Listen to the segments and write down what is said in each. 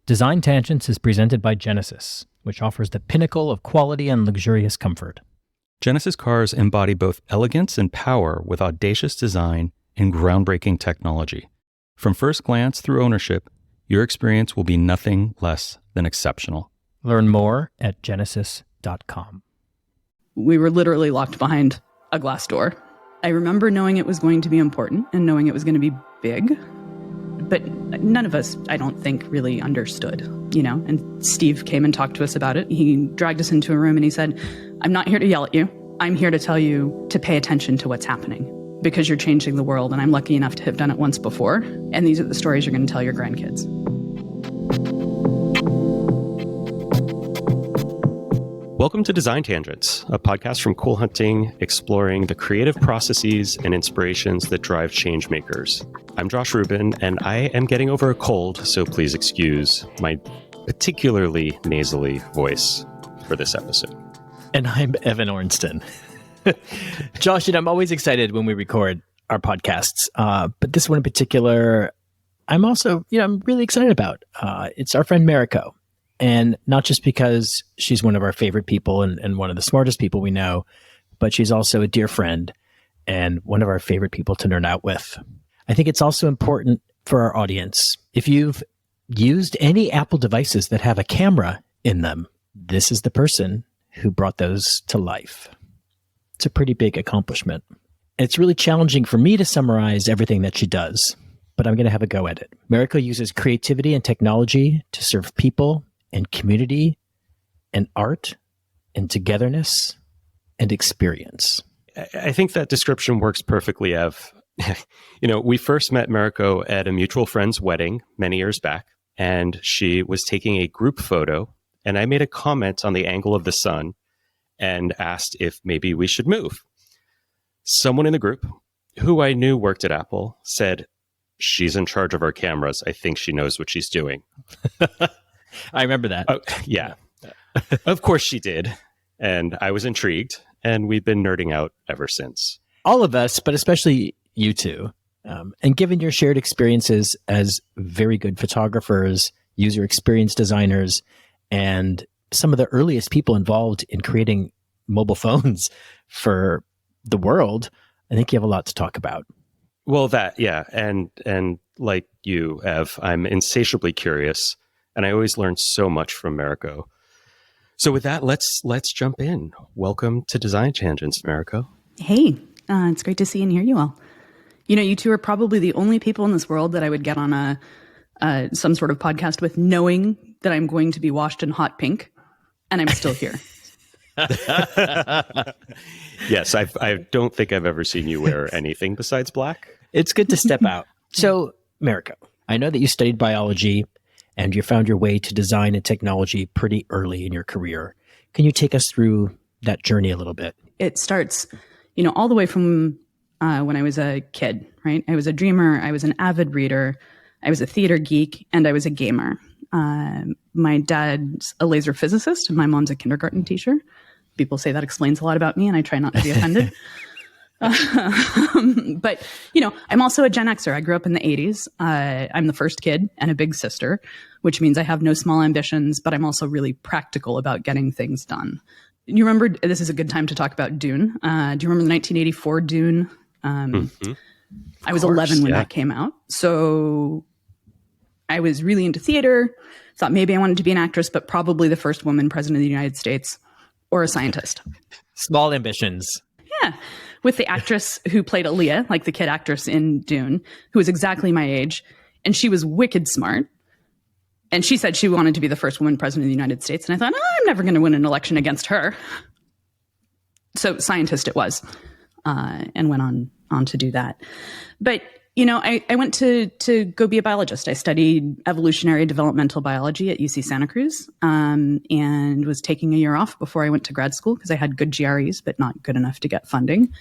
Design Tangents is presented by Genesis, which offers the pinnacle of quality and luxurious comfort. Genesis cars embody both elegance and power with audacious design and groundbreaking technology. From first glance through ownership, your experience will be nothing less than exceptional. Learn more at genesis.com. We were literally locked behind a glass door. I remember knowing it was going to be important and knowing it was going to be big, but none of us, I don't think, really understood, and Steve came and talked to us about it. He dragged us into a room and he said, I'm not here to yell at you. I'm here to tell you to pay attention to what's happening because you're changing the world, and I'm lucky enough to have done it once before, and these are the stories you're going to tell your grandkids. Welcome to Design Tangents, a podcast from Cool Hunting exploring the creative processes and inspirations that drive change makers. I'm Josh Rubin, and I am getting over a cold, so please excuse my particularly nasally voice for this episode. And I'm Evan Ornston. Josh, I'm always excited when we record our podcasts, but this one in particular, I'm also, I'm really excited about. It's our friend Meriko. And not just because she's one of our favorite people and one of the smartest people we know, but she's also a dear friend and one of our favorite people to nerd out with. I think it's also important for our audience. If you've used any Apple devices that have a camera in them, this is the person who brought those to life. It's a pretty big accomplishment. It's really challenging for me to summarize everything that she does, but I'm going to have a go at it. Meriko uses creativity and technology to serve people and community and art and togetherness and experience. I think that description works perfectly, Ev. We first met Meriko at a mutual friend's wedding many years back, and she was taking a group photo, and I made a comment on the angle of the sun and asked if maybe we should move. Someone in the group, who I knew worked at Apple, said, "She's in charge of our cameras. I think she knows what she's doing." I remember that. Oh, yeah. Of course she did. And I was intrigued, and we've been nerding out ever since. All of us, but especially you two. And given your shared experiences as very good photographers, user experience designers, and some of the earliest people involved in creating mobile phones for the world, I think you have a lot to talk about. Well, yeah. And like you, Ev, I'm insatiably curious. And I always learn so much from Meriko. So with that, let's jump in. Welcome to Design Tangents, Meriko. Hey, it's great to see and hear you all. You two are probably the only people in this world that I would get on some sort of podcast with, knowing that I'm going to be washed in hot pink, and I'm still here. Yes, I don't think I've ever seen you wear anything besides black. It's good to step out. So, Meriko, I know that you studied biology, and you found your way to design and technology pretty early in your career. Can you take us through that journey a little bit? It starts, all the way from when I was a kid, right? I was a dreamer. I was an avid reader. I was a theater geek, and I was a gamer. My dad's a laser physicist, and my mom's a kindergarten teacher. People say that explains a lot about me, and I try not to be offended. But, I'm also a Gen Xer. I grew up in the 80s. I'm the first kid and a big sister, which means I have no small ambitions, but I'm also really practical about getting things done. You remember, this is a good time to talk about Dune. Do you remember the 1984 Dune? I was 11 when that came out. So I was really into theater, thought maybe I wanted to be an actress, but probably the first woman president of the United States or a scientist. Small ambitions. Yeah. With the actress who played Aaliyah, like the kid actress in Dune, who was exactly my age. And she was wicked smart. And she said she wanted to be the first woman president of the United States. And I thought, I'm never going to win an election against her. So scientist it was, and went on to do that. But, I went to go be a biologist. I studied evolutionary developmental biology at UC Santa Cruz, and was taking a year off before I went to grad school because I had good GREs, but not good enough to get funding.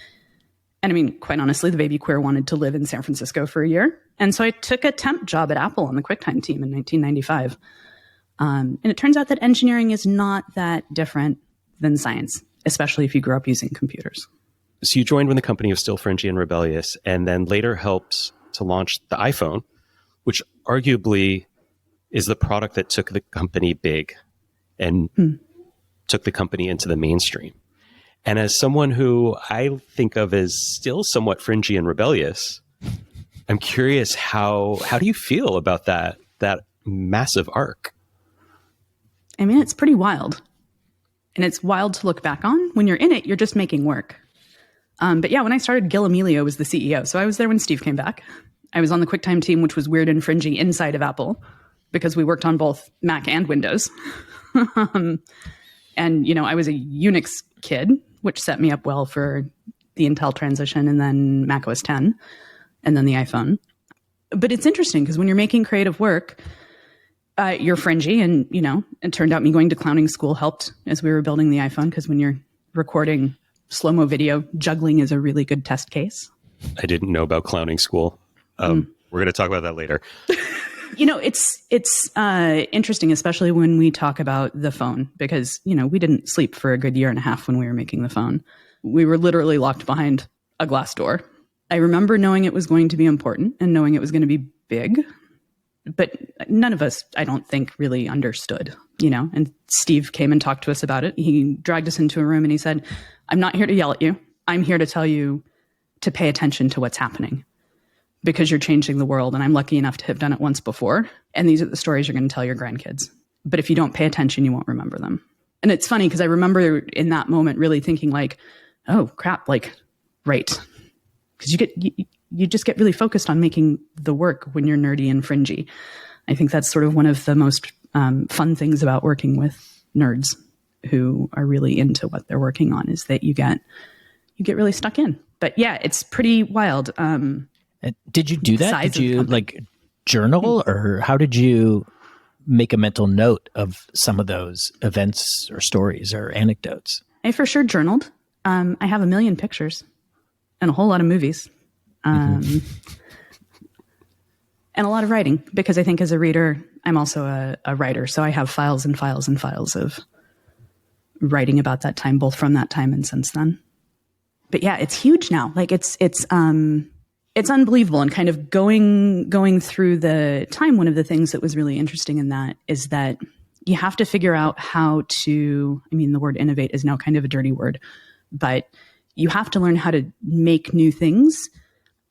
And quite honestly, the baby queer wanted to live in San Francisco for a year. And so I took a temp job at Apple on the QuickTime team in 1995. And it turns out that engineering is not that different than science, especially if you grew up using computers. So you joined when the company was still fringy and rebellious, and then later helped to launch the iPhone, which arguably is the product that took the company big and took the company into the mainstream. And as someone who I think of as still somewhat fringy and rebellious, I'm curious, how do you feel about that massive arc? I mean, it's pretty wild. And it's wild to look back on. When you're in it, you're just making work. But yeah, when I started, Gil Amelio was the CEO. So I was there when Steve came back. I was on the QuickTime team, which was weird and fringy inside of Apple because we worked on both Mac and Windows. And, you know, I was a Unix kid, which set me up well for the Intel transition and then Mac OS X and then the iPhone. But it's interesting because when you're making creative work, you're fringy. And, you know, it turned out me going to clowning school helped as we were building the iPhone, because when you're recording slow-mo video, juggling is a really good test case. I didn't know about clowning school. We're going to talk about that later. You know, it's interesting, especially when we talk about the phone, because, you know, we didn't sleep for a good year and a half when we were making the phone. We were literally locked behind a glass door. I remember knowing it was going to be important and knowing it was going to be big, but none of us, I don't think, really understood, you know, and Steve came and talked to us about it. He dragged us into a room and he said, I'm not here to yell at you. I'm here to tell you to pay attention to what's happening, because you're changing the world. And I'm lucky enough to have done it once before. And these are the stories you're going to tell your grandkids. But if you don't pay attention, you won't remember them. And it's funny because I remember in that moment really thinking like, oh crap, like, right. Because you just get really focused on making the work when you're nerdy and fringy. I think that's sort of one of the most fun things about working with nerds who are really into what they're working on, is that you get really stuck in. But yeah, it's pretty wild. Did you do that? Did you like journal, or how did you make a mental note of some of those events or stories or anecdotes? I for sure journaled. I have 1 million pictures and a whole lot of movies. And a lot of writing, because I think as a reader, I'm also a writer. So I have files and files and files of writing about that time, both from that time and since then. But yeah, it's huge now. Like it's unbelievable. And kind of going through the time, one of the things that was really interesting in that is that you have to figure out how to, I mean, the word innovate is now kind of a dirty word, but you have to learn how to make new things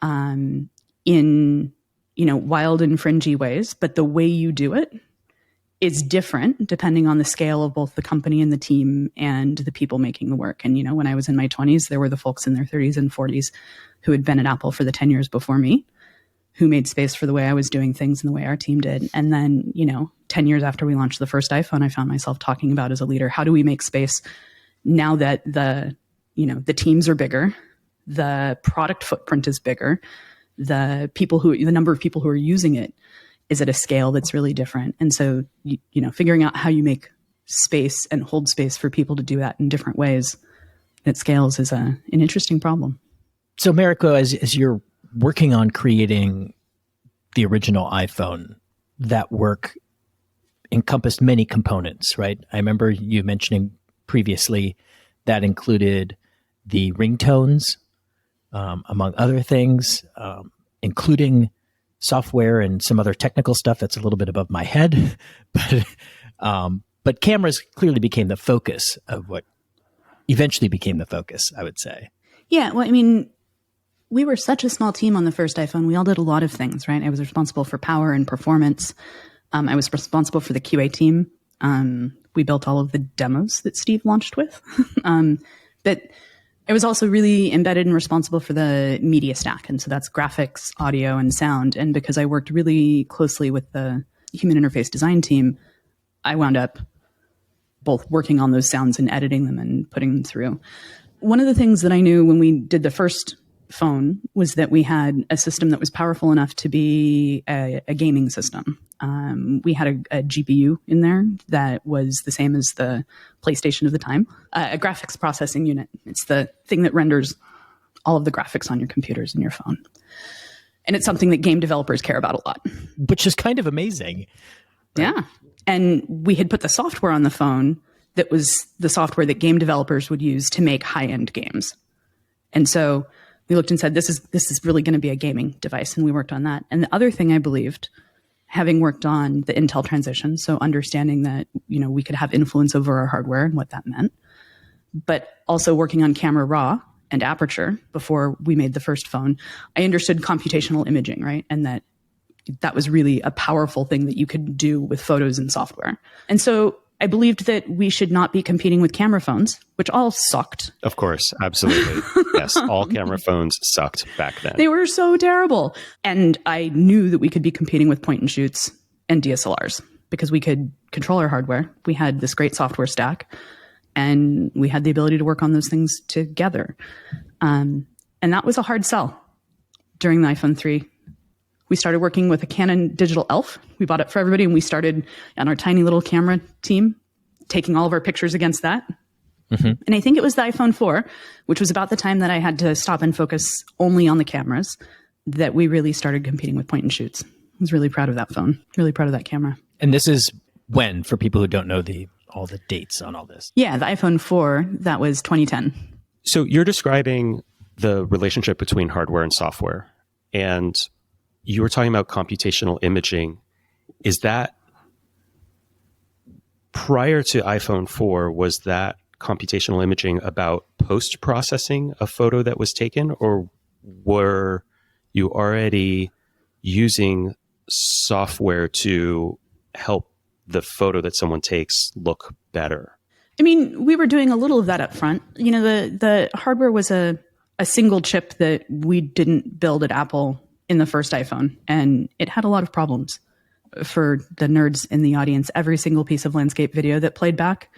in, you know, wild and fringy ways. But the way you do it is different depending on the scale of both the company and the team and the people making the work. And, you know, when I was in my 20s, there were the folks in their 30s and 40s who had been at Apple for the 10 years before me, who made space for the way I was doing things and the way our team did. And then, you know, 10 years after we launched the first iPhone, I found myself talking about, as a leader, how do we make space now that the teams are bigger, the product footprint is bigger, the number of people who are using it is at a scale that's really different. And so, you know, figuring out how you make space and hold space for people to do that in different ways that scales is an interesting problem. So Meriko, as you're working on creating the original iPhone, that work encompassed many components, right? I remember you mentioning previously that included the ringtones, among other things, including software and some other technical stuff that's a little bit above my head. But cameras clearly became the focus of what eventually became the focus, I would say. Yeah, well, I mean, we were such a small team on the first iPhone. We all did a lot of things, right? I was responsible for power and performance. I was responsible for the QA team. We built all of the demos that Steve launched with. But I was also really embedded and responsible for the media stack. And so that's graphics, audio, and sound. And because I worked really closely with the human interface design team, I wound up both working on those sounds and editing them and putting them through. One of the things that I knew when we did the first phone was that we had a system that was powerful enough to be a gaming system. We had a GPU in there that was the same as the PlayStation of the time, a graphics processing unit. It's the thing that renders all of the graphics on your computers and your phone. And it's something that game developers care about a lot. Which is kind of amazing. Right? Yeah. And we had put the software on the phone that was the software that game developers would use to make high-end games. And so we looked and said, this is really going to be a gaming device. And we worked on that. And the other thing I believed having worked on the Intel transition, so understanding that, we could have influence over our hardware and what that meant, but also working on camera raw and aperture before we made the first phone, I understood computational imaging, right? And that was really a powerful thing that you could do with photos and software. And so I believed that we should not be competing with camera phones, which all sucked. Of course, absolutely. Yes, all camera phones sucked back then. They were so terrible. And I knew that we could be competing with point and shoots and DSLRs because we could control our hardware. We had this great software stack, and we had the ability to work on those things together. And that was a hard sell during the iPhone 3. We started working with a Canon digital ELPH. We bought it for everybody, and we started on our tiny little camera team, taking all of our pictures against that. Mm-hmm. And I think it was the iPhone 4, which was about the time that I had to stop and focus only on the cameras, that we really started competing with point and shoots. I was really proud of that phone, really proud of that camera. And this is when, for people who don't know all the dates on all this? Yeah, the iPhone 4, that was 2010. So you're describing the relationship between hardware and software, and you were talking about computational imaging. Is that prior to iPhone 4, was that computational imaging about post-processing a photo that was taken, or were you already using software to help the photo that someone takes look better? I mean, we were doing a little of that up front. The hardware was a single chip that we didn't build at Apple in the first iPhone, and it had a lot of problems. For the nerds in the audience, every single piece of landscape video that played back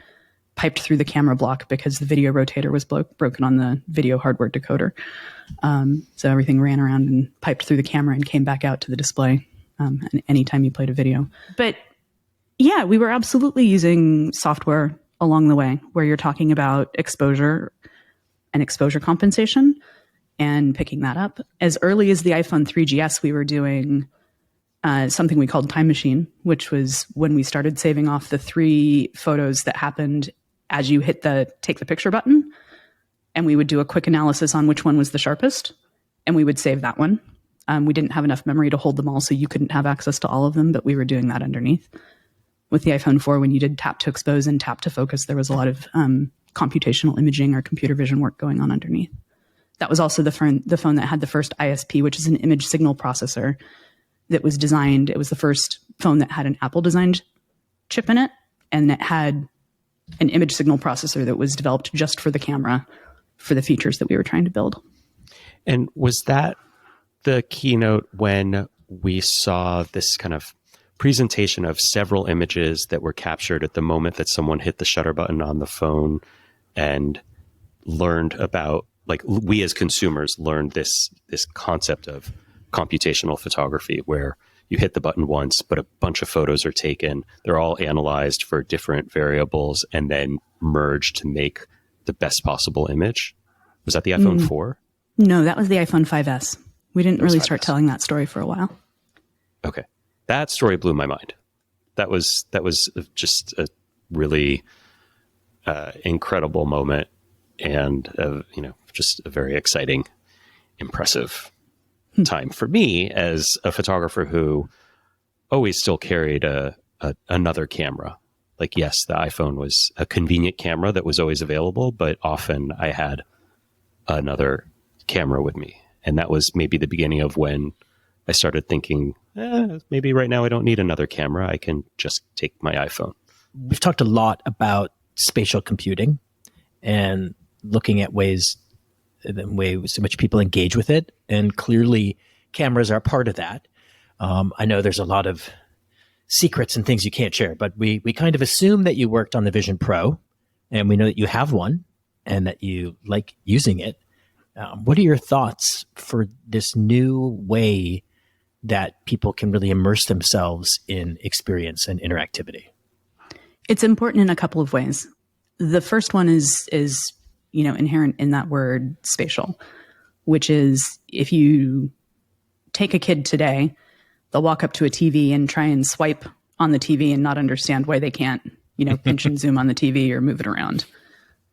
piped through the camera block because the video rotator was broken on the video hardware decoder. So everything ran around and piped through the camera and came back out to the display anytime you played a video. But yeah, we were absolutely using software along the way, where you're talking about exposure and exposure compensation and picking that up. As early as the iPhone 3GS, we were doing something we called Time Machine, which was when we started saving off the 3 photos that happened as you hit the take the picture button. And we would do a quick analysis on which one was the sharpest, and we would save that one. We didn't have enough memory to hold them all, so you couldn't have access to all of them, but we were doing that underneath. With the iPhone 4, when you did tap to expose and tap to focus, there was a lot of computational imaging or computer vision work going on underneath. That was also the phone that had the first ISP, which is an image signal processor that was designed. It was the first phone that had an Apple-designed chip in it, and it had an image signal processor that was developed just for the camera, for the features that we were trying to build. And was that the keynote when we saw this kind of presentation of several images that were captured at the moment that someone hit the shutter button on the phone and learned about, like, we as consumers learned this concept of computational photography, where you hit the button once, but a bunch of photos are taken. They're all analyzed for different variables and then merged to make the best possible image. Was that the iPhone 4? No, that was the iPhone 5S. We didn't really 5S. start telling that story for a while. Okay. That story blew my mind. That was just a really incredible moment, and just a very exciting, impressive time for me as a photographer who always still carried another camera. Like, yes, the iPhone was a convenient camera that was always available, but often I had another camera with me. And that was maybe the beginning of when I started thinking, maybe right now I don't need another camera. I can just take my iPhone. We've talked a lot about spatial computing and looking at ways in which people engage with it. And clearly cameras are a part of that. I know there's a lot of secrets and things you can't share, but we kind of assume that you worked on the Vision Pro, and we know that you have one and that you like using it. What are your thoughts for this new way that people can really immerse themselves in experience and interactivity? It's important in a couple of ways. The first one is inherent in that word spatial, which is, if you take a kid today, they'll walk up to a TV and try and swipe on the TV and not understand why they can't, pinch and zoom on the TV or move it around.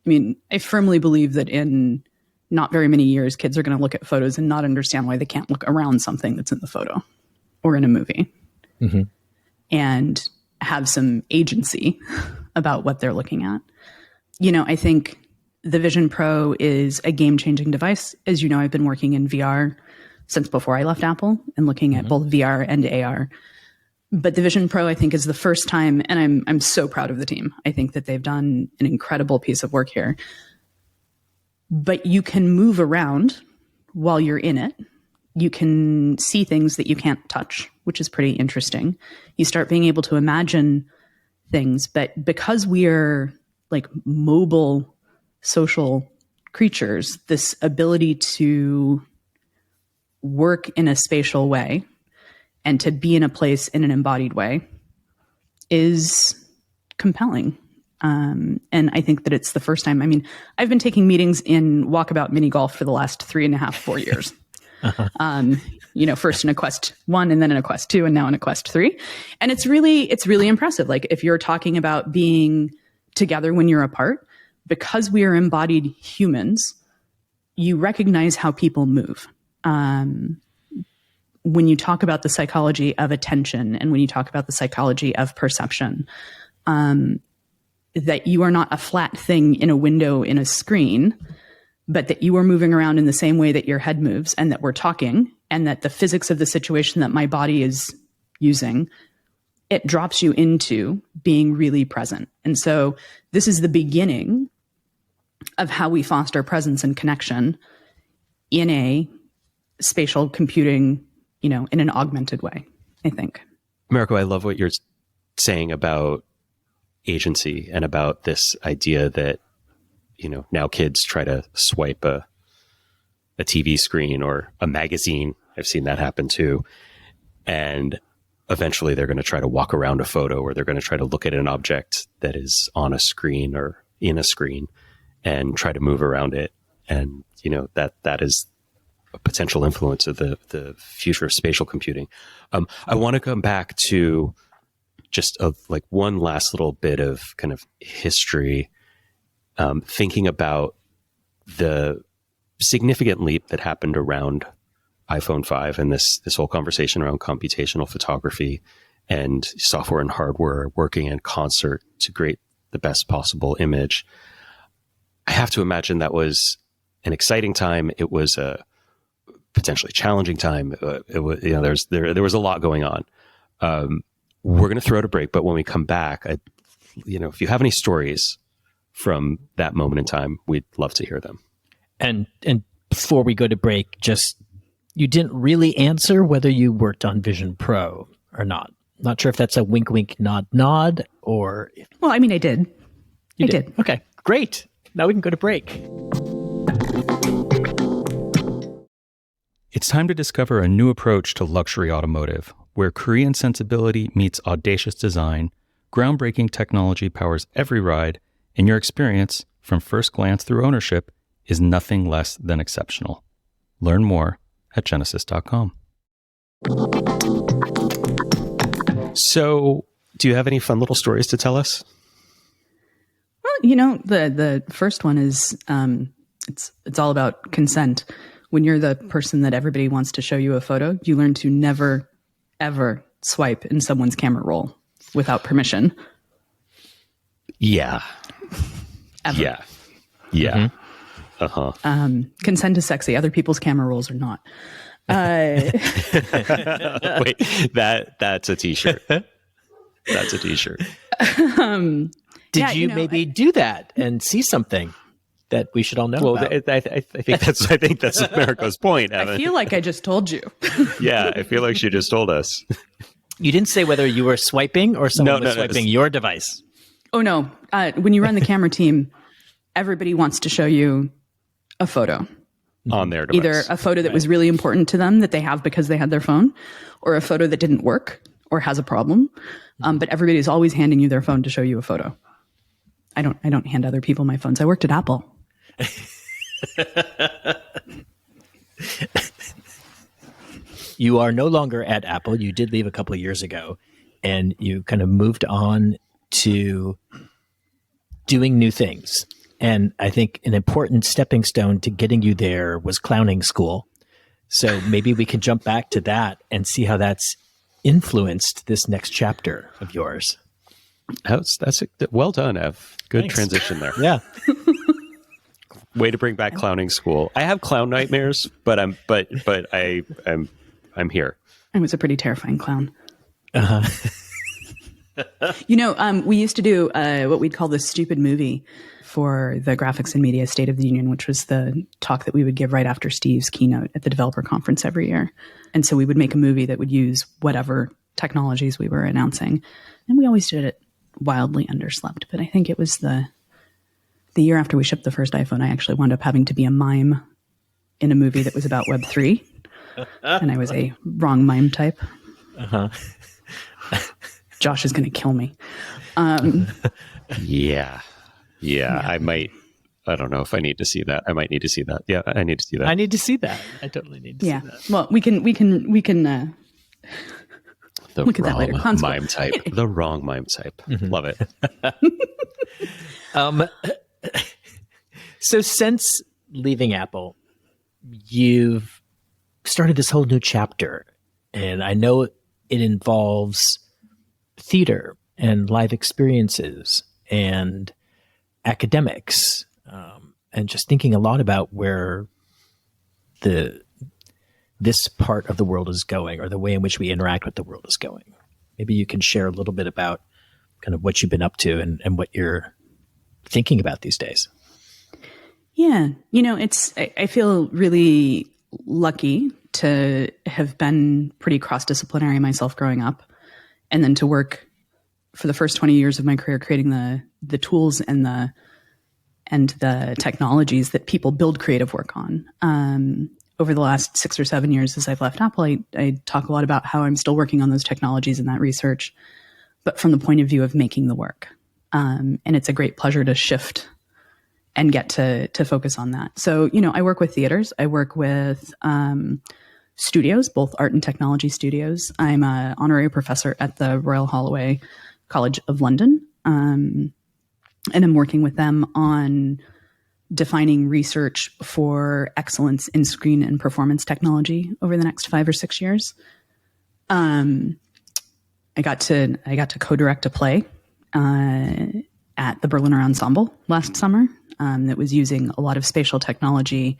I mean, I firmly believe that in not very many years, kids are going to look at photos and not understand why they can't look around something that's in the photo or in a movie. and have some agency about what they're looking at. I think the Vision Pro is a game-changing device. As you know, I've been working in VR since before I left Apple and looking at both VR and AR. But the Vision Pro, I think, is the first time, and I'm so proud of the team. I think that they've done an incredible piece of work here. But you can move around while you're in it. You can see things that you can't touch, which is pretty interesting. You start being able to imagine things, but because we are like mobile social creatures, this ability to work in a spatial way and to be in a place in an embodied way is compelling. And I think that it's the first time. I mean, I've been taking meetings in walkabout mini golf for the last 3.5, 4 years. First in a Quest 1 and then in a Quest 2 and now in a Quest 3. And it's really impressive. Like if you're talking about being together when you're apart, because we are embodied humans, you recognize how people move. When you talk about the psychology of attention and when you talk about the psychology of perception, that you are not a flat thing in a window in a screen, but that you are moving around in the same way that your head moves and that we're talking and that the physics of the situation that my body is using, it drops you into being really present. And so this is the beginning of how we foster presence and connection in a spatial computing, in an augmented way, I think. Meriko, I love what you're saying about agency and about this idea that, now kids try to swipe a TV screen or a magazine. I've seen that happen too. And eventually they're going to try to walk around a photo or they're going to try to look at an object that is on a screen or in a screen and try to move around it. And, that is a potential influence of the future of spatial computing. I want to come back to just one last little bit of kind of history, thinking about the significant leap that happened around iPhone 5 and this whole conversation around computational photography and software and hardware working in concert to create the best possible image. I have to imagine that was an exciting time. It was a potentially challenging time. It was, there was a lot going on. We're going to throw it a break, but when we come back, if you have any stories from that moment in time, we'd love to hear them. And before we go to break, you didn't really answer whether you worked on Vision Pro or not. Not sure if that's a wink, wink, nod, or... Well, I mean, I did. I did. Okay, great. Now we can go to break. It's time to discover a new approach to luxury automotive, where Korean sensibility meets audacious design, groundbreaking technology powers every ride, and your experience, from first glance through ownership, is nothing less than exceptional. Learn more at Genesis.com. So, do you have any fun little stories to tell us? Well, the first one is it's all about consent. When you're the person that everybody wants to show you a photo, you learn to never, ever swipe in someone's camera roll without permission. Yeah. Ever. Yeah. Yeah. Mm-hmm. Uh-huh. Consent is sexy. Other people's camera rolls are not. Wait, that's a t-shirt. That's a t-shirt. Did you maybe do that and see something that we should all know about? I think that's Meriko's point, Evan. I feel like I just told you. Yeah, I feel like she just told us. You didn't say whether you were swiping or someone was swiping your device. Oh, no. When you run the camera team, everybody wants to show you a photo. On their device. Either a photo that was really important to them that they have because they had their phone, or a photo that didn't work or has a problem. But everybody's always handing you their phone to show you a photo. I don't hand other people my phones. I worked at Apple. You are no longer at Apple. You did leave a couple of years ago, and you kind of moved on to doing new things. And I think an important stepping stone to getting you there was clowning school. So maybe we can jump back to that and see how that's influenced this next chapter of yours? Well done, Ev. Good Thanks. transition there. Yeah. Way to bring back clowning school. I have clown nightmares, but I'm here. I was a pretty terrifying clown. Uh-huh. We used to do what we'd call the stupid movie for the Graphics and Media State of the Union, which was the talk that we would give right after Steve's keynote at the developer conference every year. And so we would make a movie that would use whatever technologies we were announcing. And we always did it wildly underslept. But I think it was the year after we shipped the first iPhone, I actually wound up having to be a mime in a movie that was about Web3. And I was a wrong mime type. Uh-huh. Josh is going to kill me. Yeah. I don't know if I need to see that. I might need to see that. Yeah, I need to see that. I need to see that. I totally need to see that. Well, we can The look at that wrong later. Clown school. mime type. The wrong mime type. Love it. So since leaving Apple, you've started this whole new chapter, and I know it involves theater and live experiences and academics, and just thinking a lot about where this part of the world is going, or the way in which we interact with the world is going. Maybe you can share a little bit about kind of what you've been up to and what you're thinking about these days. Yeah. I feel really lucky to have been pretty cross-disciplinary myself growing up, and then to work for the first 20 years of my career creating the tools and the technologies that people build creative work on. Over the last 6 or 7 years as I've left Apple, I talk a lot about how I'm still working on those technologies and that research, but from the point of view of making the work. And it's a great pleasure to shift and get to focus on that. So, I work with theaters. I work with studios, both art and technology studios. I'm an honorary professor at the Royal Holloway College of London. And I'm working with them on defining research for excellence in screen and performance technology over the next 5 or 6 years. I got to co-direct a play at the Berliner Ensemble last summer that was using a lot of spatial technology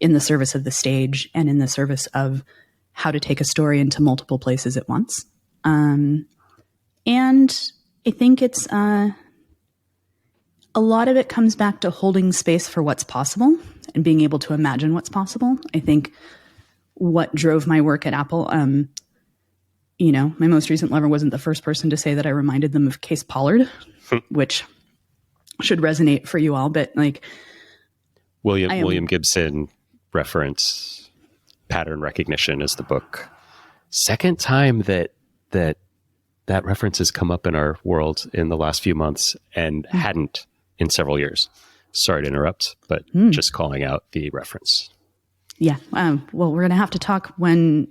in the service of the stage and in the service of how to take a story into multiple places at once. And I think it's a lot of it comes back to holding space for what's possible and being able to imagine what's possible. I think what drove my work at Apple, my most recent lover wasn't the first person to say that I reminded them of Case Pollard, which should resonate for you all, but William Gibson reference, Pattern Recognition is the book. Second time that reference has come up in our world in the last few months and hadn't in several years. Sorry to interrupt, but just calling out the reference. Yeah. Well, we're going to have to talk when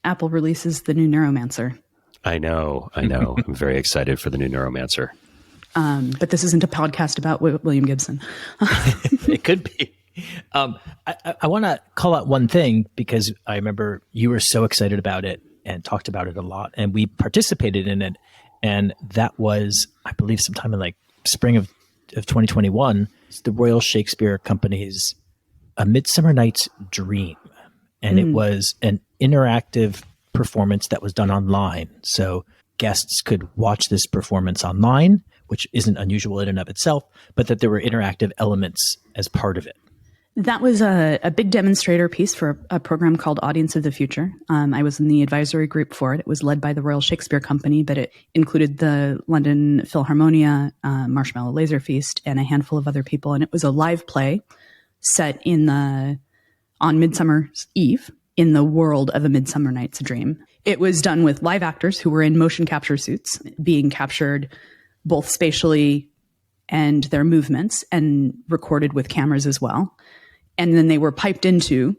Apple releases the new Neuromancer. I know. I'm very excited for the new Neuromancer. But this isn't a podcast about William Gibson. It could be. I want to call out one thing, because I remember you were so excited about it and talked about it a lot, and we participated in it. And that was, I believe, sometime in like spring of 2021, the Royal Shakespeare Company's A Midsummer Night's Dream. And it was an interactive performance that was done online. So guests could watch this performance online, which isn't unusual in and of itself, but that there were interactive elements as part of it. That was a big demonstrator piece for a program called Audience of the Future. I was in the advisory group for it. It was led by the Royal Shakespeare Company, but it included the London Philharmonia, Marshmallow Laser Feast, and a handful of other people. And it was a live play set on Midsummer's Eve in the world of A Midsummer Night's Dream. It was done with live actors who were in motion capture suits, being captured both spatially and their movements, and recorded with cameras as well. And then they were piped into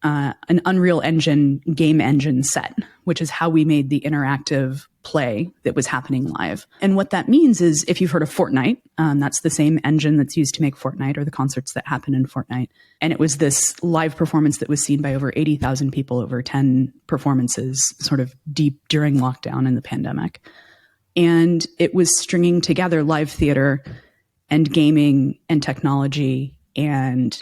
an Unreal Engine game engine set, which is how we made the interactive play that was happening live. And what that means is, if you've heard of Fortnite, that's the same engine that's used to make Fortnite, or the concerts that happen in Fortnite. And it was this live performance that was seen by over 80,000 people over 10 performances, sort of deep during lockdown and the pandemic. And it was stringing together live theater and gaming and technology and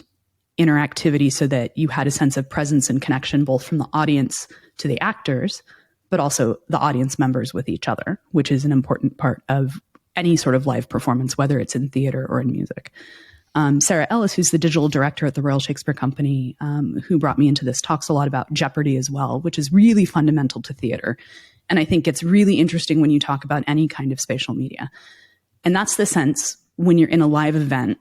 interactivity so that you had a sense of presence and connection, both from the audience to the actors, but also the audience members with each other, which is an important part of any sort of live performance, whether it's in theater or in music. Sarah Ellis, who's the digital director at the Royal Shakespeare Company, who brought me into this, talks a lot about jeopardy as well, which is really fundamental to theater. And I think it's really interesting when you talk about any kind of spatial media. And that's the sense when you're in a live event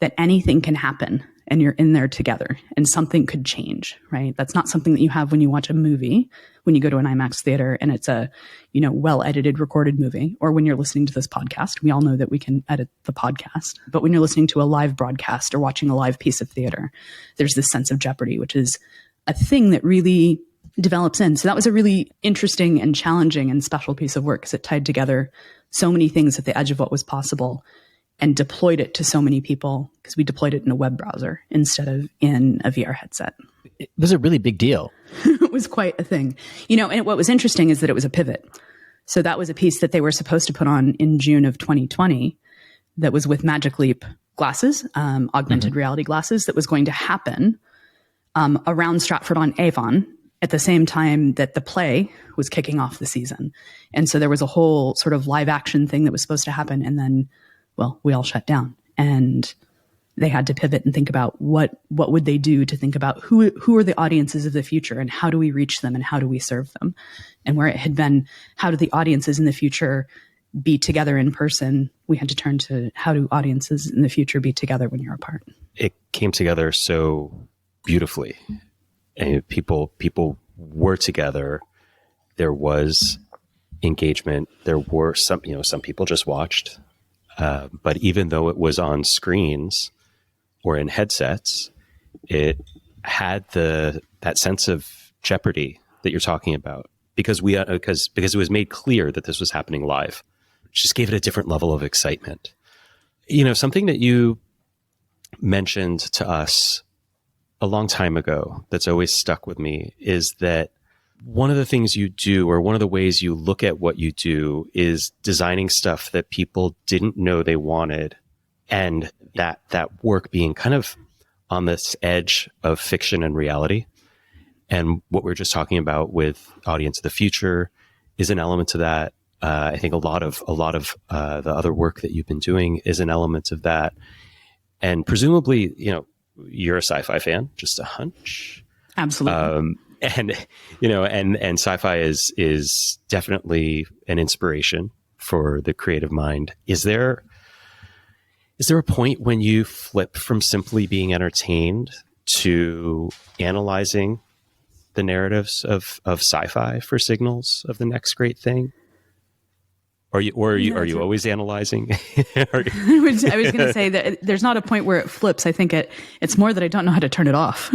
that anything can happen and you're in there together and something could change, right? That's not something that you have when you watch a movie, when you go to an IMAX theater and it's a, well-edited, recorded movie, or when you're listening to this podcast. We all know that we can edit the podcast, but when you're listening to a live broadcast or watching a live piece of theater, there's this sense of jeopardy, which is a thing that really develops in. So that was a really interesting and challenging and special piece of work, because it tied together so many things at the edge of what was possible and deployed it to so many people, because we deployed it in a web browser instead of in a VR headset. It was a really big deal. It was quite a thing. And what was interesting is that it was a pivot. So that was a piece that they were supposed to put on in June of 2020 that was with Magic Leap glasses, augmented reality glasses, that was going to happen around Stratford-on-Avon at the same time that the play was kicking off the season. And so there was a whole sort of live action thing that was supposed to happen. And then, well, we all shut down, and they had to pivot and think about what would they do to think about who are the audiences of the future, and how do we reach them, and how do we serve them? And where it had been, how do the audiences in the future be together in person, we had to turn to, how do audiences in the future be together when you're apart? It came together so beautifully. And people were together. There was engagement. There were some people just watched. But even though it was on screens or in headsets, it had that sense of jeopardy that you're talking about, because it was made clear that this was happening live. It just gave it a different level of excitement. Something that you mentioned to us a long time ago that's always stuck with me is that one of the things you do, or one of the ways you look at what you do, is designing stuff that people didn't know they wanted, and that work being kind of on this edge of fiction and reality. And what we were just talking about with Audience of the Future is an element to that. I think a lot of the other work that you've been doing is an element of that. And presumably, you're a sci-fi fan, just a hunch. Absolutely. And sci-fi is definitely an inspiration for the creative mind. Is there a point when you flip from simply being entertained to analyzing the narratives of sci-fi for signals of the next great thing? Are you always analyzing? I was going to say that there's not a point where it flips. I think it's more that I don't know how to turn it off.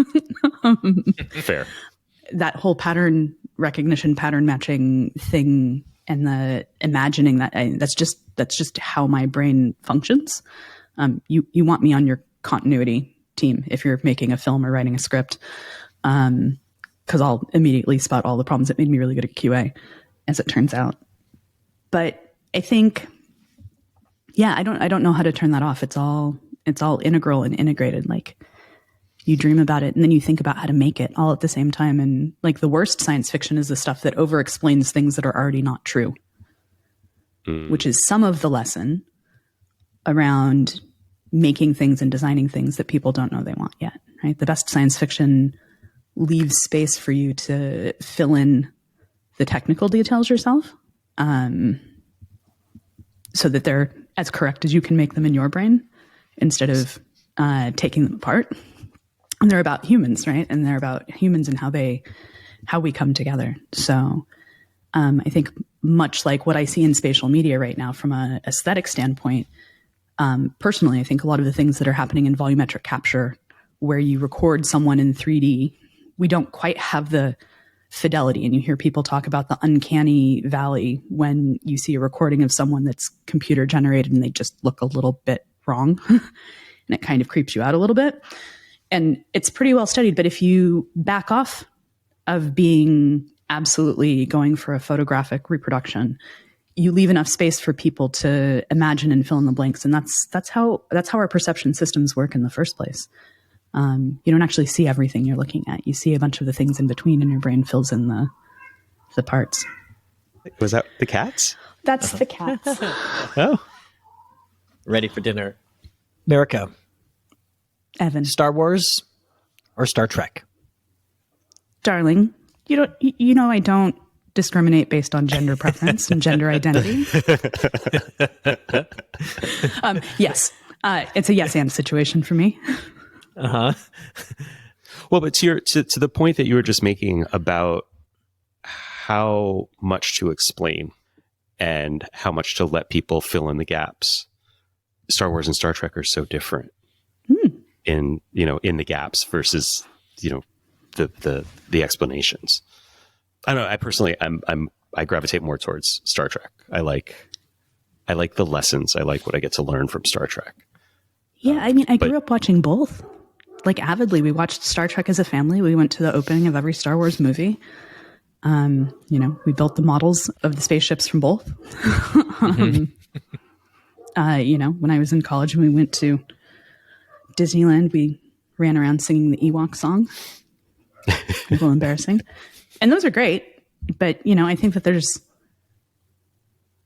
Fair. That whole pattern recognition, pattern matching thing, and the imagining that's just how my brain functions. You want me on your continuity team if you're making a film or writing a script, because I'll immediately spot all the problems. It made me really good at QA, as it turns out. But I think, I don't know how to turn that off. It's all integral and integrated. Like, you dream about it and then you think about how to make it all at the same time. And like, the worst science fiction is the stuff that over explains things that are already not true, which is some of the lesson around making things and designing things that people don't know they want yet, right? The best science fiction leaves space for you to fill in the technical details yourself, so that they're as correct as you can make them in your brain, instead of taking them apart. And they're about humans, right? And they're about humans and how we come together. So I think much like what I see in spatial media right now from an aesthetic standpoint, personally, I think a lot of the things that are happening in volumetric capture, where you record someone in 3D we don't quite have the fidelity. And you hear people talk about the uncanny valley when you see a recording of someone that's computer generated and they just look a little bit wrong. And it kind of creeps you out a little bit. And it's pretty well studied. But if you back off of being absolutely going for a photographic reproduction, you leave enough space for people to imagine and fill in the blanks. And that's how our perception systems work in the first place. You don't actually see everything you're looking at. You see a bunch of the things in between, and your brain fills in the parts. Was that the cats? That's the cats. Oh. Ready for dinner. Meriko, Evan. Star Wars or Star Trek? Darling, you know I don't discriminate based on gender preference and gender identity. Yes. It's a yes and situation for me. Uh-huh. Well, but to the point that you were just making about how much to explain and how much to let people fill in the gaps, Star Wars and Star Trek are so different in the gaps versus, the explanations. I don't know. I personally, I gravitate more towards Star Trek. I like the lessons. I like what I get to learn from Star We grew up watching both, like avidly. We watched Star Trek as a family. We went to the opening of every Star Wars movie. We built the models of the spaceships from both. When I was in college and we went to Disneyland, we ran around singing the Ewok song. A little embarrassing. And those are great. But, I think that there's,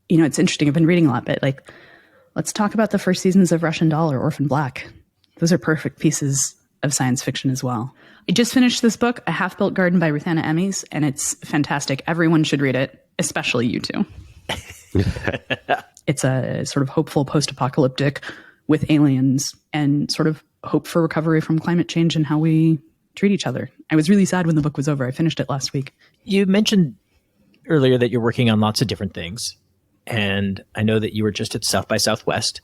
it's interesting. I've been reading a lot, but let's talk about the first seasons of Russian Doll or Orphan Black. Those are perfect pieces of science fiction as well. I just finished this book, A Half-Built Garden by Ruthanna Emmys, and it's fantastic. Everyone should read it, especially you two. It's a sort of hopeful post-apocalyptic with aliens and sort of hope for recovery from climate change and how we treat each other. I was really sad when the book was over. I finished it last week. You mentioned earlier that you're working on lots of different things. And I know that you were just at South by Southwest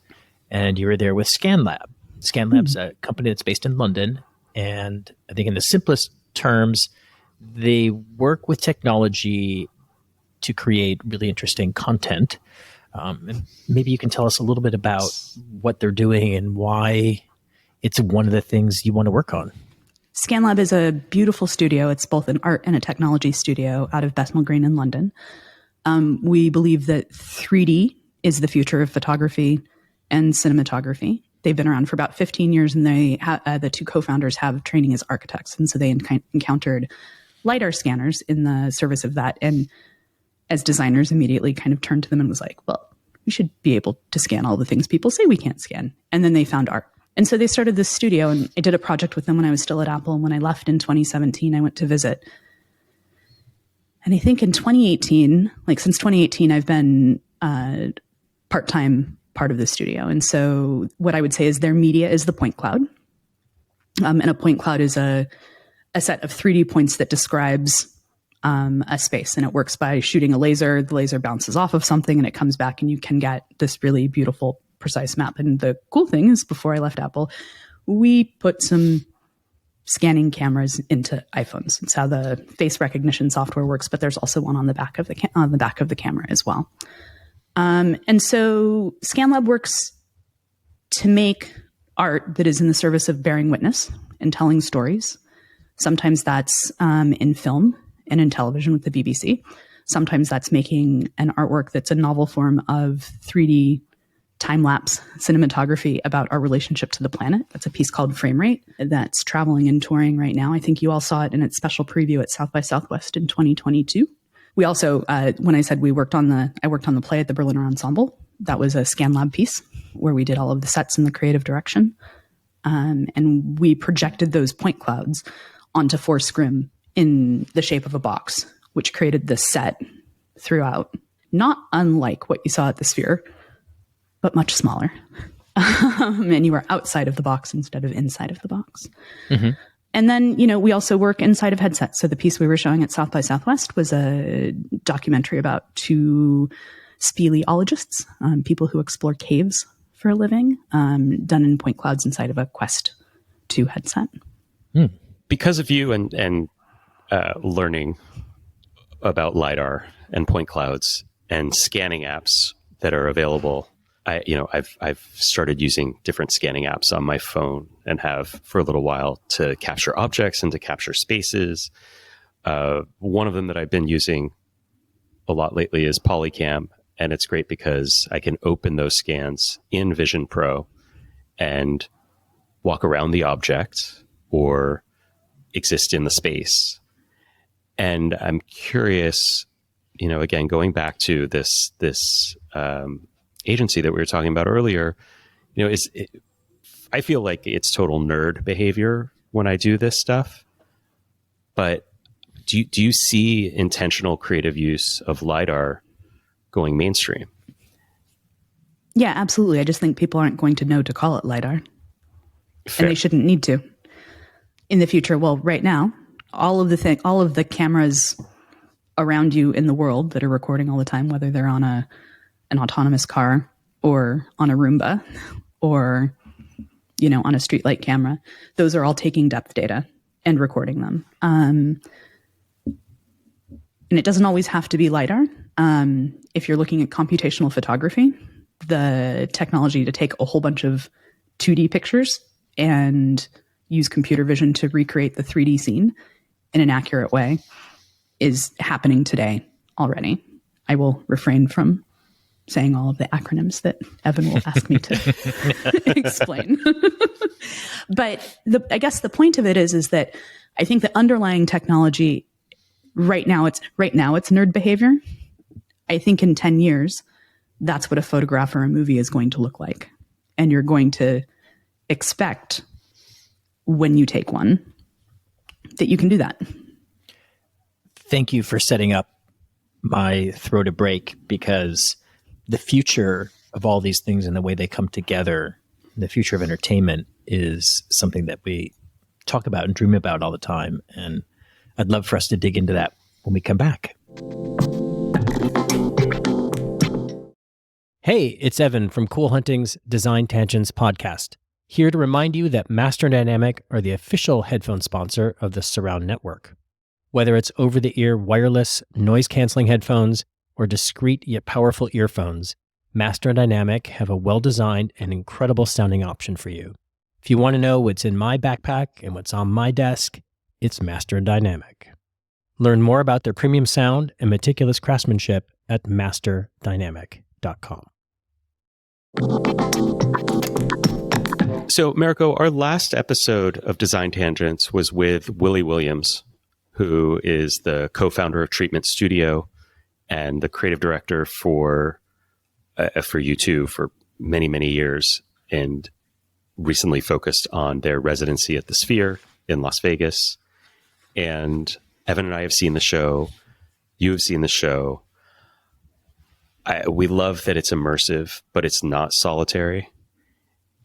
and you were there with ScanLab. ScanLab's a company that's based in London. And I think in the simplest terms, they work with technology to create really interesting content. And maybe you can tell us a little bit about what they're doing and why it's one of the things you want to work on. ScanLab is a beautiful studio. It's both an art and a technology studio out of Bethnal Green in London. We believe that 3D is the future of photography and cinematography. They've been around for about 15 years, and the two co-founders have training as architects. And so they encountered LiDAR scanners in the service of that. And as designers, immediately kind of turned to them and was like, well, we should be able to scan all the things people say we can't scan. And then they found art. And so they started this studio, and I did a project with them when I was still at Apple. And when I left in 2017, I went to visit. And I think in 2018, since 2018, I've been part-time part of the studio. And so what I would say is their media is the point cloud. And a point cloud is a set of 3D points that describes a space. And it works by shooting a laser. The laser bounces off of something and it comes back, and you can get this really beautiful, precise map. And the cool thing is, before I left Apple, we put some scanning cameras into iPhones. It's how the face recognition software works, but there's also one on the back of the camera as well. And so ScanLab works to make art that is in the service of bearing witness and telling stories. Sometimes that's in film and in television with the BBC. Sometimes that's making an artwork that's a novel form of 3D time-lapse cinematography about our relationship to the planet. That's a piece called Frame Rate that's traveling and touring right now. I think you all saw it in its special preview at South by Southwest in 2022. We also, when I said I worked on the play at the Berliner Ensemble, that was a ScanLab piece where we did all of the sets in the creative direction. And we projected those point clouds onto 4 scrim in the shape of a box, which created this set throughout, not unlike what you saw at the Sphere, but much smaller. And you were outside of the box instead of inside of the box. Mm-hmm. And then, we also work inside of headsets. So the piece we were showing at South by Southwest was a documentary about 2 speleologists, people who explore caves for a living, done in point clouds inside of a Quest 2 headset. Because of you and learning about LiDAR and point clouds and scanning apps that are available. I've started using different scanning apps on my phone and have for a little while to capture objects and to capture spaces. One of them that I've been using a lot lately is Polycam, and it's great because I can open those scans in Vision Pro and walk around the object or exist in the space. And I'm curious, again, going back to this agency that we were talking about earlier, I feel like it's total nerd behavior when I do this stuff. But do you see intentional creative use of LiDAR going mainstream? Yeah, absolutely. I just think people aren't going to know to call it LiDAR. Fair. And they shouldn't need to. In the future, well, right now, all of the cameras around you in the world that are recording all the time, whether they're on an autonomous car or on a Roomba or, on a streetlight camera, those are all taking depth data and recording them. And it doesn't always have to be LiDAR. If you're looking at computational photography, the technology to take a whole bunch of 2D pictures and use computer vision to recreate the 3D scene in an accurate way is happening today already. I will refrain from saying all of the acronyms that Evan will ask me to explain. But I guess the point of it is that I think the underlying technology right now it's nerd behavior. I think in 10 years, that's what a photograph or a movie is going to look like. And you're going to expect when you take one that you can do that. Thank you for setting up my throw to break, because the future of all these things and the way they come together, the future of entertainment, is something that we talk about and dream about all the time. And I'd love for us to dig into that when we come back. Hey, it's Evan from Cool Hunting's Design Tangents podcast, here to remind you that Master Dynamic are the official headphone sponsor of the Surround Network. Whether it's over-the-ear wireless, noise-canceling headphones or discreet yet powerful earphones, Master Dynamic have a well-designed and incredible sounding option for you. If you want to know what's in my backpack and what's on my desk, it's Master Dynamic. Learn more about their premium sound and meticulous craftsmanship at masterdynamic.com. So, Meriko, our last episode of Design Tangents was with Willie Williams, who is the co-founder of Treatment Studio and the creative director for U2 for many, many years, and recently focused on their residency at the Sphere in Las Vegas. And Evan and I have seen the show. You have seen the show. We love that it's immersive, but it's not solitary.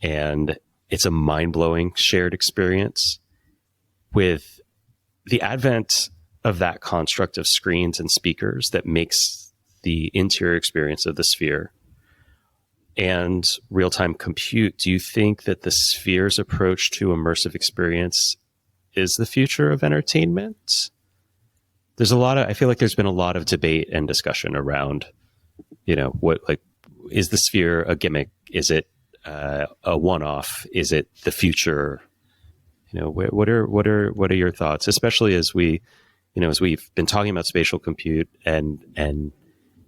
And it's a mind-blowing shared experience. With the advent of that construct of screens and speakers that makes the interior experience of the Sphere and real-time compute, do you think that the Sphere's approach to immersive experience is the future of entertainment? I feel like there's been a lot of debate and discussion around, is the Sphere a gimmick? Is it a one-off? Is it the future? What are your thoughts, especially as we've been talking about spatial compute and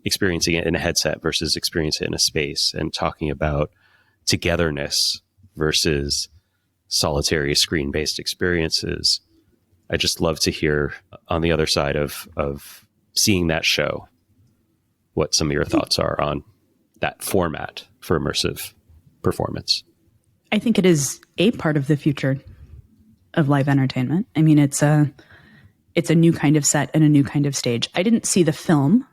experiencing it in a headset versus experiencing it in a space, and talking about togetherness versus solitary screen-based experiences. I just love to hear on the other side of seeing that show, what some of your thoughts are on that format for immersive performance. I think it is a part of the future of live entertainment. I mean, it's a new kind of set and a new kind of stage. I didn't see the film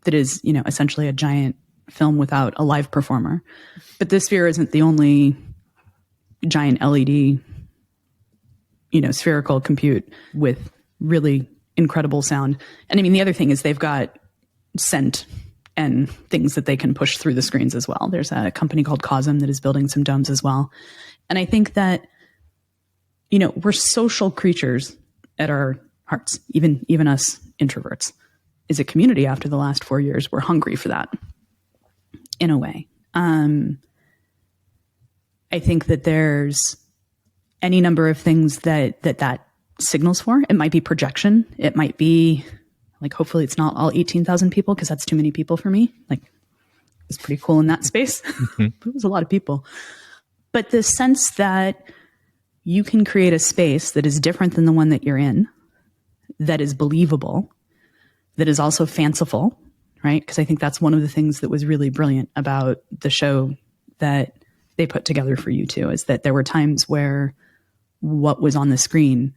that is, essentially a giant film without a live performer, but the Sphere isn't the only giant LED, spherical compute with really incredible sound. And I mean, the other thing is they've got scent and things that they can push through the screens as well. There's a company called Cosm that is building some domes as well. And I think that, we're social creatures at our hearts, even us introverts. As a community after the last 4 years, we're hungry for that in a way. I think that there's any number of things that signals for. It might be projection. It might be like, hopefully it's not all 18,000 people, because that's too many people for me. Like, it's pretty cool in that space. It was a lot of people. But the sense that you can create a space that is different than the one that you're in, that is believable, that is also fanciful, right? Because I think that's one of the things that was really brilliant about the show that they put together for you two, is that there were times where what was on the screen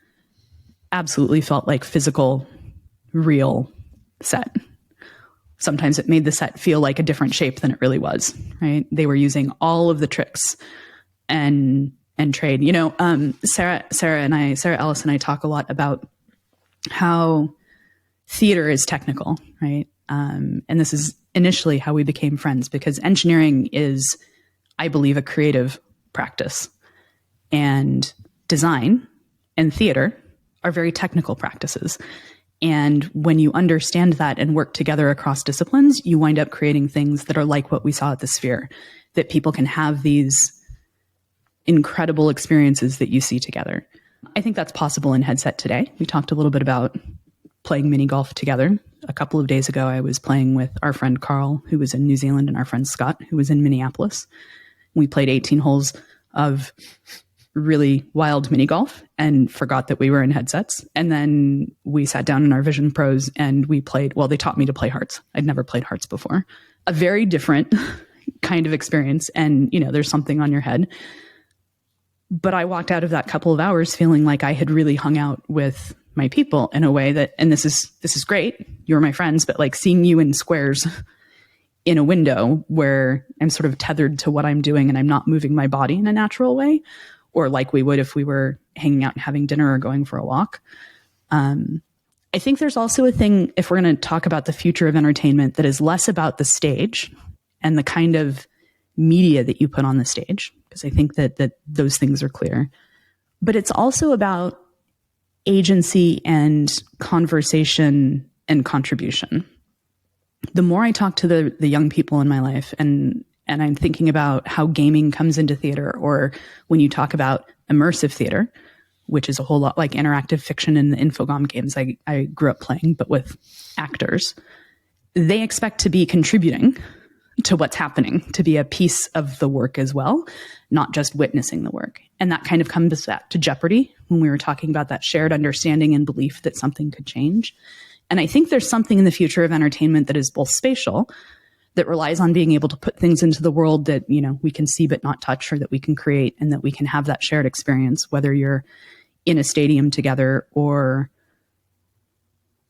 absolutely felt like physical, real set. Sometimes it made the set feel like a different shape than it really was, right? They were using all of the tricks and trade. You know, Sarah Ellis and I talk a lot about how theater is technical, right? And this is initially how we became friends, because engineering is, I believe, a creative practice, and design and theater are very technical practices. And when you understand that and work together across disciplines, you wind up creating things that are like what we saw at the Sphere, that people can have these incredible experiences that you see together. I think that's possible in headset today. We talked a little bit about playing mini golf together. A couple of days ago, I was playing with our friend Carl, who was in New Zealand, and our friend Scott, who was in Minneapolis. We played 18 holes of really wild mini golf and forgot that we were in headsets. And then we sat down in our Vision Pros and we played, well, they taught me to play hearts. I'd never played hearts before. A very different kind of experience. And, you know, there's something on your head. But I walked out of that couple of hours feeling like I had really hung out with my people in a way that, and this is great, you're my friends, but like seeing you in squares in a window where I'm sort of tethered to what I'm doing and I'm not moving my body in a natural way, or like we would if we were hanging out and having dinner or going for a walk. I think there's also a thing, if we're going to talk about the future of entertainment, that is less about the stage and the kind of media that you put on the stage, because I think that those things are clear. But it's also about agency and conversation and contribution. The more I talk to the young people in my life, and I'm thinking about how gaming comes into theater, or when you talk about immersive theater, which is a whole lot like interactive fiction in the Infogom games I grew up playing, but with actors, they expect to be contributing to what's happening, to be a piece of the work as well, not just witnessing the work. And that kind of comes back to Jeopardy, when we were talking about that shared understanding and belief that something could change. And I think there's something in the future of entertainment that is both spatial, that relies on being able to put things into the world that, you know, we can see but not touch, or that we can create, and that we can have that shared experience, whether you're in a stadium together or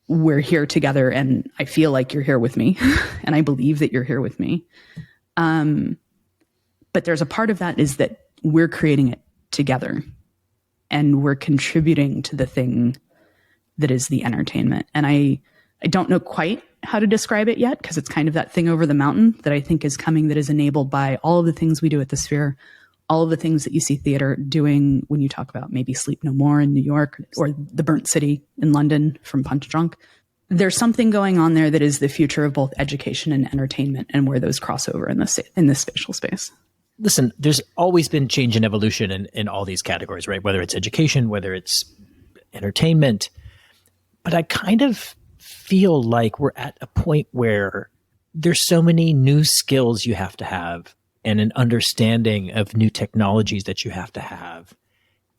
we're here together and I feel like you're here with me and I believe that you're here with me. But there's a part of that is that we're creating it together and we're contributing to the thing that is the entertainment. And I don't know quite how to describe it yet, because it's kind of that thing over the mountain that I think is coming, that is enabled by all of the things we do at the Sphere, all of the things that you see theater doing when you talk about maybe Sleep No More in New York, or The Burnt City in London from Punch Drunk. There's something going on there that is the future of both education and entertainment, and where those cross over in this spatial space. Listen, there's always been change and evolution in all these categories, right? Whether it's education, whether it's entertainment. But I kind of feel like we're at a point where there's so many new skills you have to have, and an understanding of new technologies that you have to have.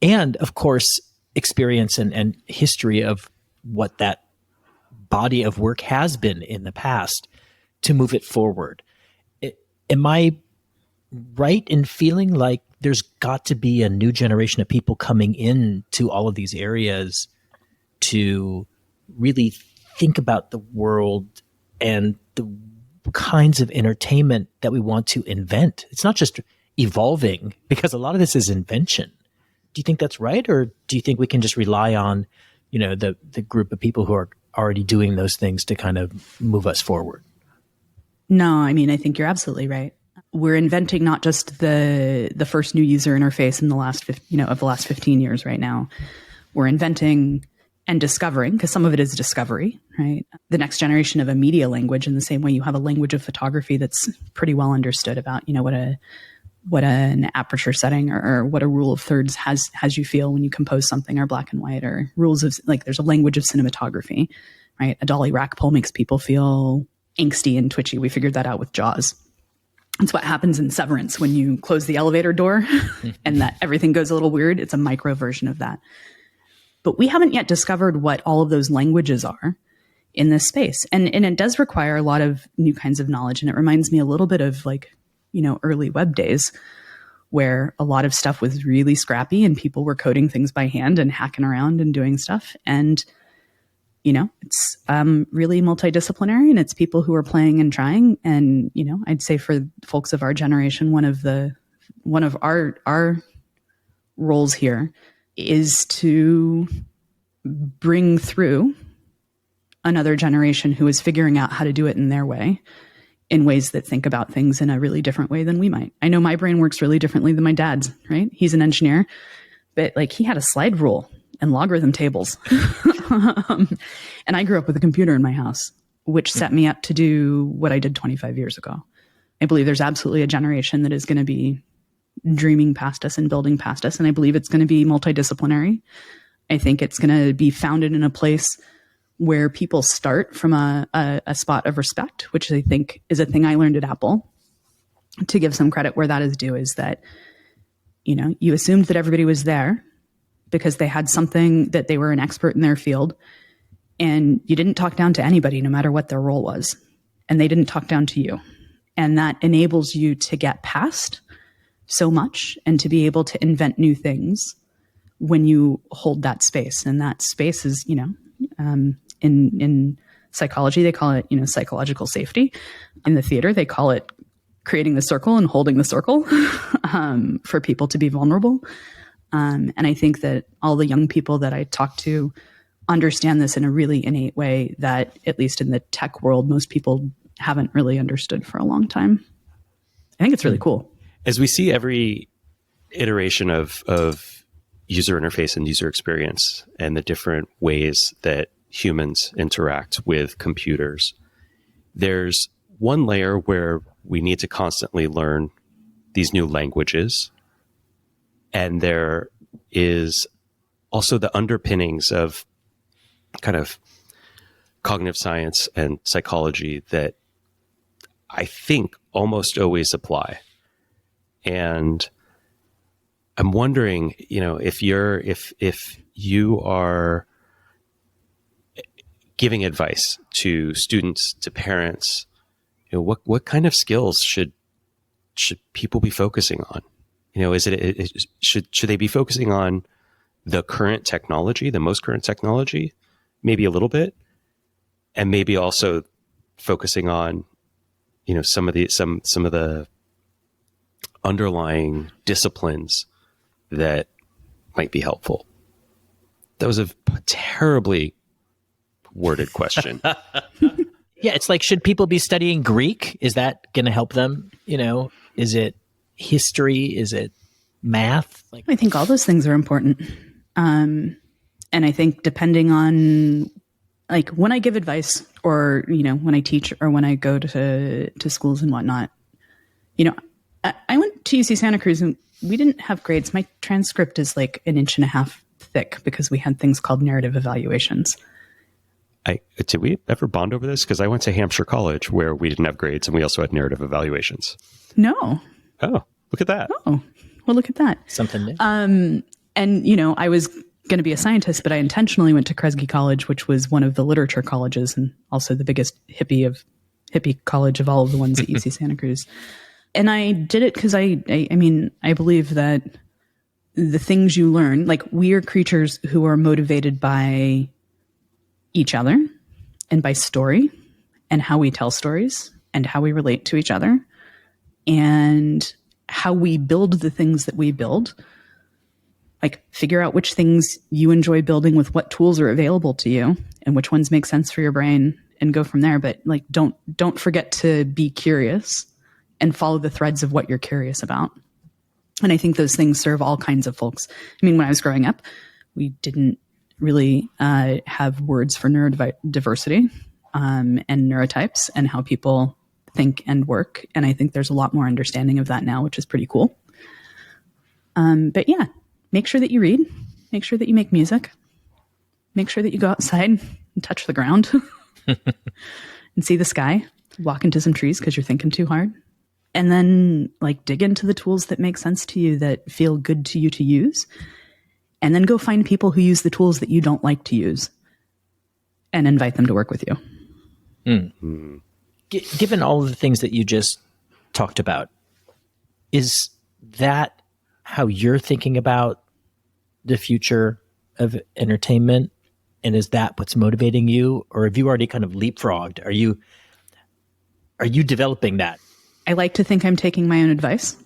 And of course, experience and history of what that body of work has been in the past to move it forward. Am I right in feeling like there's got to be a new generation of people coming into all of these areas to really think about the world and the kinds of entertainment that we want to invent? It's not just evolving, because a lot of this is invention. Do you think that's right? Or do you think we can just rely on, you know, the group of people who are already doing those things to kind of move us forward? No, I mean, I think you're absolutely right. We're inventing not just the first new user interface in the last 15 years right now. We're inventing and discovering, because some of it is discovery, right? The next generation of a media language, in the same way you have a language of photography that's pretty well understood about, what an aperture setting or what a rule of thirds has you feel when you compose something, or black and white, or rules of, like, there's a language of cinematography, right? A dolly rack pull makes people feel angsty and twitchy. We figured that out with Jaws. It's what happens in Severance when you close the elevator door and that everything goes a little weird. It's a micro version of that. But we haven't yet discovered what all of those languages are in this space. And it does require a lot of new kinds of knowledge. And it reminds me a little bit of, like, early web days, where a lot of stuff was really scrappy and people were coding things by hand and hacking around and doing stuff. And, it's really multidisciplinary, and it's people who are playing and trying. And, I'd say for folks of our generation, one of our roles here is to bring through another generation who is figuring out how to do it in their way, in ways that think about things in a really different way than we might. I know my brain works really differently than my dad's, right? He's an engineer, but, like, he had a slide rule and logarithm tables. And I grew up with a computer in my house, which set me up to do what I did 25 years ago. I believe there's absolutely a generation that is going to be dreaming past us and building past us. And I believe it's going to be multidisciplinary. I think it's going to be founded in a place where people start from a spot of respect, which I think is a thing I learned at Apple. To give some credit where that is due, is that, you assumed that everybody was there because they had something, that they were an expert in their field, and you didn't talk down to anybody, no matter what their role was, and they didn't talk down to you. And that enables you to get past so much and to be able to invent new things when you hold that space. And that space is, in psychology, they call it, psychological safety. In the theater, they call it creating the circle and holding the circle for people to be vulnerable. And I think that all the young people that I talk to understand this in a really innate way that, at least in the tech world, most people haven't really understood for a long time. I think it's really cool. As we see every iteration of user interface and user experience and the different ways that humans interact with computers, there's one layer where we need to constantly learn these new languages. And there is also the underpinnings of kind of cognitive science and psychology that I think almost always apply. And I'm wondering, if you are giving advice to students, to parents, what kind of skills should people be focusing on? Should they be focusing on the current technology, the most current technology, maybe a little bit, and maybe also focusing on, some of the underlying disciplines that might be helpful? That was a terribly worded question. Yeah, it's like, should people be studying Greek? Is that going to help them? Is it history? Is it math? I think all those things are important. And I think depending on, like, when I give advice, or, when I teach, or when I go to schools and whatnot, I went to UC Santa Cruz and we didn't have grades. My transcript is like 1.5 inches thick because we had things called narrative evaluations. Did we ever bond over this? Because I went to Hampshire College where we didn't have grades and we also had narrative evaluations. No. Oh, look at that. Oh, well, look at that. Something new. And, I was going to be a scientist, but I intentionally went to Kresge College, which was one of the literature colleges and also the biggest hippie college of all of the ones at UC Santa Cruz. And I did it because I believe that the things you learn, like, we are creatures who are motivated by each other and by story and how we tell stories and how we relate to each other and how we build the things that we build. Like, figure out which things you enjoy building with what tools are available to you and which ones make sense for your brain, and go from there. But, like, don't forget to be curious and follow the threads of what you're curious about. And I think those things serve all kinds of folks. I mean, when I was growing up, we didn't really have words for neurodiversity and neurotypes and how people think and work. And I think there's a lot more understanding of that now, which is pretty cool. But yeah, make sure that you read, make sure that you make music, make sure that you go outside and touch the ground and see the sky, walk into some trees because you're thinking too hard. And then like dig into the tools that make sense to you, that feel good to you to use. And then go find people who use the tools that you don't like to use and invite them to work with you. Mm. Given all of the things that you just talked about, is that how you're thinking about the future of entertainment? And is that what's motivating you? Or have you already kind of leapfrogged? Are you developing that? I like to think I'm taking my own advice.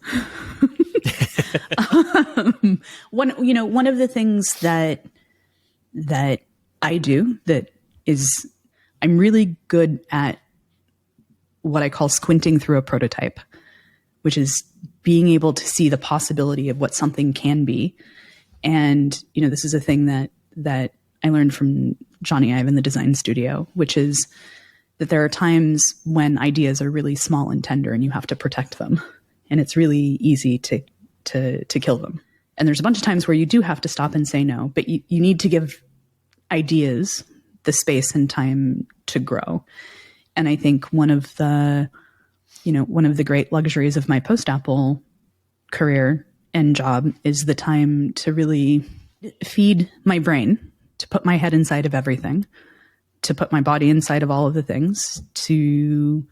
One of the things that I do that is, I'm really good at what I call squinting through a prototype, which is being able to see the possibility of what something can be. And, this is a thing that I learned from Johnny Ive in the design studio, which is that there are times when ideas are really small and tender and you have to protect them. And it's really easy to kill them. And there's a bunch of times where you do have to stop and say no, but you need to give ideas the space and time to grow. And I think one of the great luxuries of my post-Apple career and job is the time to really feed my brain, to put my head inside of everything, to put my body inside of all of the things, to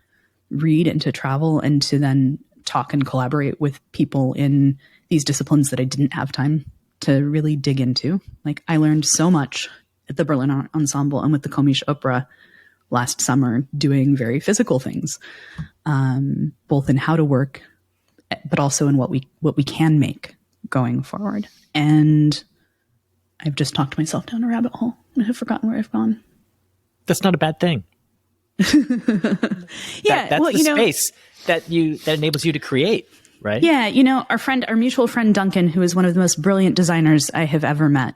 read and to travel and to then talk and collaborate with people in these disciplines that I didn't have time to really dig into. Like, I learned so much at the Berlin Ensemble and with the Komische Opera last summer doing very physical things, both in how to work, but also in what we can make going forward. And I've just talked myself down a rabbit hole and have forgotten where I've gone. That's not a bad thing. Yeah, that's the space that enables you to create, right? Yeah, our mutual friend Duncan, who is one of the most brilliant designers I have ever met.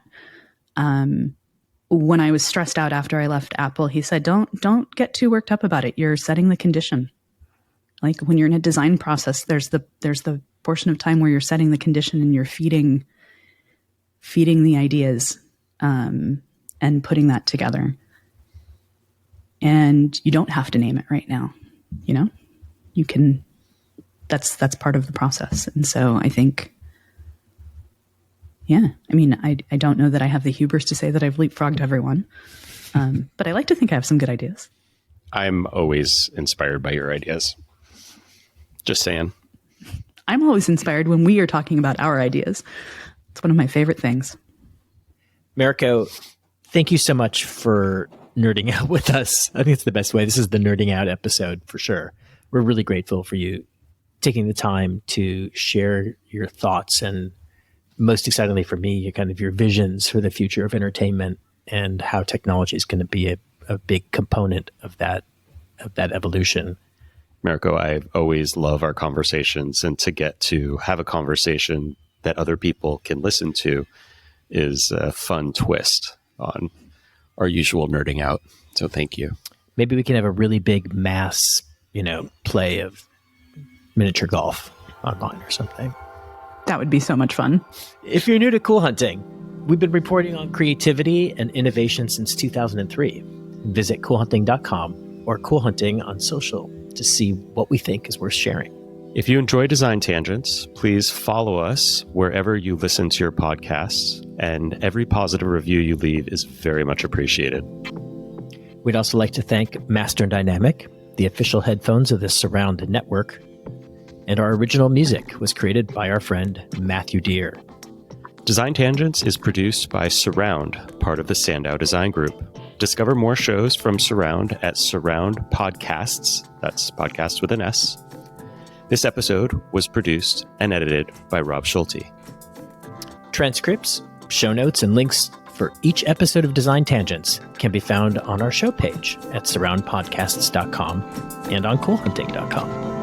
When I was stressed out after I left Apple, he said, "Don't get too worked up about it. You're setting the condition. Like when you're in a design process, there's the portion of time where you're setting the condition and you're feeding the ideas and putting that together. And you don't have to name it right now. You can. That's part of the process. And so I think, yeah. I mean, I don't know that I have the hubris to say that I've leapfrogged everyone, but I like to think I have some good ideas. I'm always inspired by your ideas. Just saying. I'm always inspired when we are talking about our ideas. It's one of my favorite things. Meriko, thank you so much for nerding out with us. I think it's the best way. This is the nerding out episode for sure. We're really grateful for you taking the time to share your thoughts and, most excitingly for me, your visions for the future of entertainment and how technology is going to be a big component of that evolution. Meriko, I always love our conversations, and to get to have a conversation that other people can listen to is a fun twist on our usual nerding out. So thank you. Maybe we can have a really big mass, play of miniature golf online or something. That would be so much fun. If you're new to Cool Hunting, we've been reporting on creativity and innovation since 2003. Visit coolhunting.com or Cool Hunting on social to see what we think is worth sharing. If you enjoy Design Tangents, please follow us wherever you listen to your podcasts, and every positive review you leave is very much appreciated. We'd also like to thank Master Dynamic, the official headphones of the Surround network, and our original music was created by our friend Matthew Deere. Design Tangents is produced by Surround, part of the Sandow Design Group. Discover more shows from Surround at Surround Podcasts. That's podcast with an S. This episode was produced and edited by Rob Schulte. Transcripts, show notes, and links for each episode of Design Tangents can be found on our show page at surroundpodcasts.com and on coolhunting.com.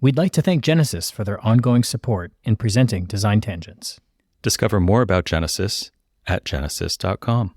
We'd like to thank Genesis for their ongoing support in presenting Design Tangents. Discover more about Genesis at genesis.com.